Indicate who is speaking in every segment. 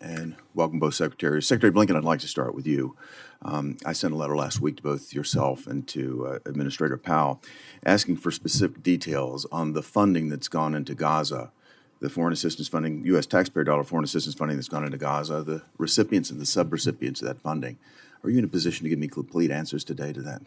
Speaker 1: and welcome both secretaries. Secretary Blinken, I'd like to start with you. I sent a letter last week to both yourself and to Administrator Powell asking for specific details on the funding that's gone into Gaza, the foreign assistance funding, U.S. taxpayer dollar foreign assistance funding that's gone into Gaza, the recipients and the sub-recipients of that funding. Are you in a position to give me complete answers today to that?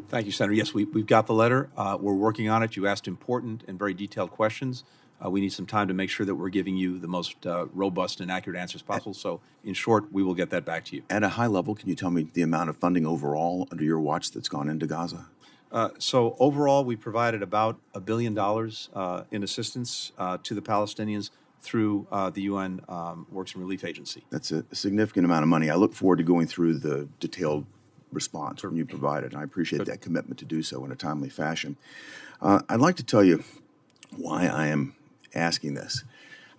Speaker 2: Thank you, Senator. Yes, we've got the letter. We're working on it. You asked important and very detailed questions. We need some time to make sure that we're giving you the most robust and accurate answers possible. So, in short, we will get that back to you.
Speaker 1: At a high level, can you tell me the amount of funding overall under your watch that's gone into Gaza?
Speaker 2: So, overall, we provided about $1 billion in assistance to the Palestinians through the UN Works and Relief Agency.
Speaker 1: That's a significant amount of money. I look forward to going through the detailed response you provided. I appreciate that commitment to do so in a timely fashion. I'd like to tell you why I am asking this.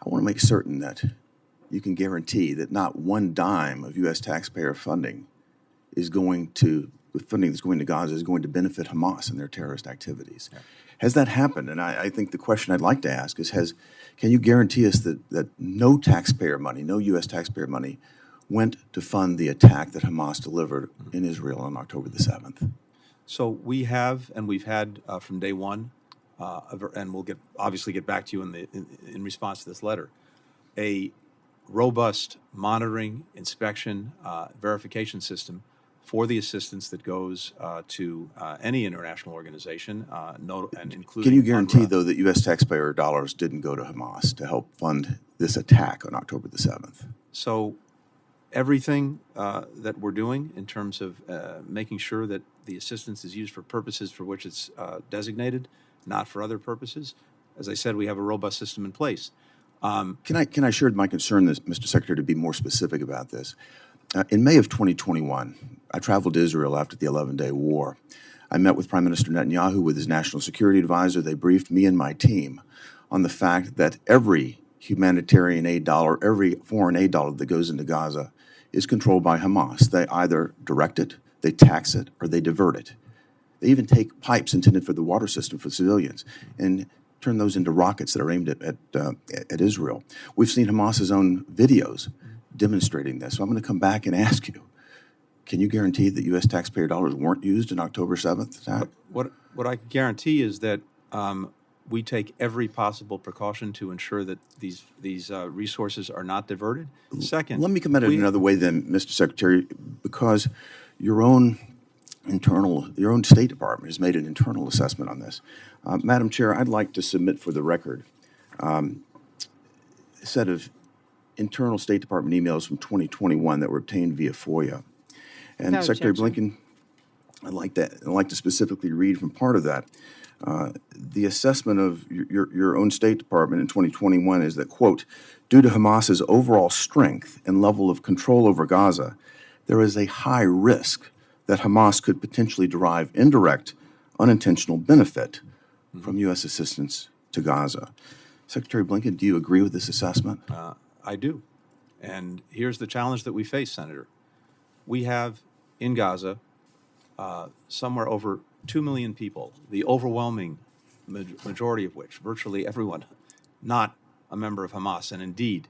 Speaker 1: I want to make certain that you can guarantee that not one dime of U.S. taxpayer funding is going to, the funding that's going to Gaza is going to benefit Hamas and their terrorist activities. Yeah. Has that happened? And I think the question I'd like to ask is, can you guarantee us that no taxpayer money, no U.S. taxpayer money went to fund the attack that Hamas delivered in Israel on October the 7th?
Speaker 2: So we have, and we've had from day one, and we'll obviously get back to you in response to this letter, a robust monitoring, inspection, verification system for the assistance that goes to any international organization, and including.
Speaker 1: Can you guarantee, though, that U.S. taxpayer dollars didn't go to Hamas to help fund this attack on October the 7th?
Speaker 2: So everything that we're doing in terms of making sure that the assistance is used for purposes for which it's designated, not for other purposes. As I said, we have a robust system in place.
Speaker 1: Can I share my concern, Mr. Secretary, to be more specific about this? In May of 2021, I traveled to Israel after the 11-day war. I met with Prime Minister Netanyahu with his national security advisor. They briefed me and my team on the fact that every humanitarian aid dollar, every foreign aid dollar that goes into Gaza is controlled by Hamas. They either direct it, they tax it, or they divert it. They even take pipes intended for the water system for civilians and turn those into rockets that are aimed at Israel. We've seen Hamas's own videos demonstrating this. So I'm going to come back and ask you, can you guarantee that U.S. taxpayer dollars weren't used in October 7th attack?
Speaker 2: What I can guarantee is that we take every possible precaution to ensure that these resources are not diverted. Second,
Speaker 1: let me come at it another way then, Mr. Secretary, because your own State Department has made an internal assessment on this. Madam Chair, I'd like to submit for the record a set of internal State Department emails from 2021 that were obtained via FOIA. And
Speaker 3: No
Speaker 1: Secretary
Speaker 3: objection.
Speaker 1: Blinken, I'd like to specifically read from part of that. The assessment of your own State Department in 2021 is that, quote, due to Hamas's overall strength and level of control over Gaza, there is a high risk that Hamas could potentially derive indirect, unintentional benefit from U.S. assistance to Gaza. Secretary Blinken, do you agree with this assessment?
Speaker 2: I do. And here's the challenge that we face, Senator. We have in Gaza somewhere over 2 million people, the overwhelming majority of which, virtually everyone, not a member of Hamas, and indeed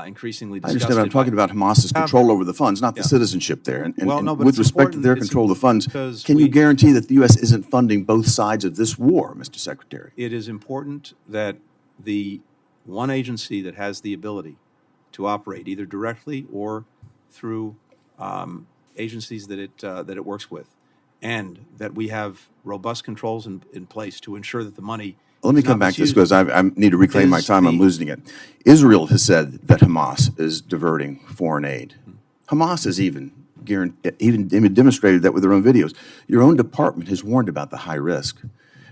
Speaker 2: increasingly disgusted.
Speaker 1: I understand. I'm talking about Hamas's control over the funds, not the citizenship there. And
Speaker 2: but
Speaker 1: with respect to their control of the funds, can you guarantee that the U.S. isn't funding both sides of this war, Mr. Secretary?
Speaker 2: It is important that the one agency that has the ability to operate either directly or through agencies that it works with, and that we have robust controls in place to ensure that the money.
Speaker 1: Let me come back to this because I need to reclaim my time. I'm losing it. Israel has said that Hamas is diverting foreign aid. Hamas has even demonstrated that with their own videos. Your own department has warned about the high risk.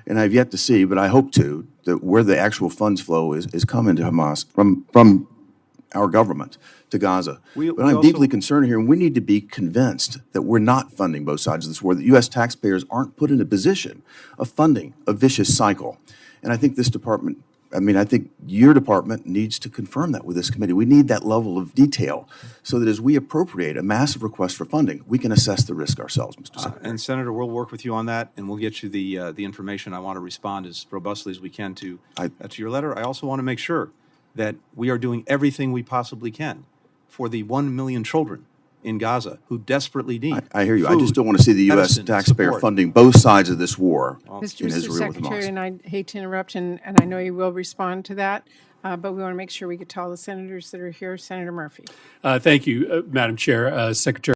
Speaker 1: And I've yet to see, but I hope to, that where the actual funds flow is coming to Hamas from our government to Gaza. But I'm deeply concerned here, and we need to be convinced that we're not funding both sides of this war, that U.S. taxpayers aren't put in a position of funding a vicious cycle. And I think this department, I think your department needs to confirm that with this committee. We need that level of detail so that as we appropriate a massive request for funding, we can assess the risk ourselves, Mr. Secretary.
Speaker 2: And Senator, we'll work with you on that, and we'll get you the information. I want to respond as robustly as we can to your letter. I also want to make sure that we are doing everything we possibly can for the 1 million children in Gaza who desperately need
Speaker 1: I hear you. I
Speaker 2: food,
Speaker 1: just don't want to see the U.S.
Speaker 2: medicine,
Speaker 1: taxpayer
Speaker 2: support.
Speaker 1: funding both sides of this war
Speaker 3: Mr.
Speaker 1: in Israel with
Speaker 3: Secretary,
Speaker 1: Hamas.
Speaker 3: and I hate to interrupt, and I know you will respond to that, but we want to make sure we get to all the senators that are here. Senator Murphy.
Speaker 4: Thank you, Madam Chair. Secretary.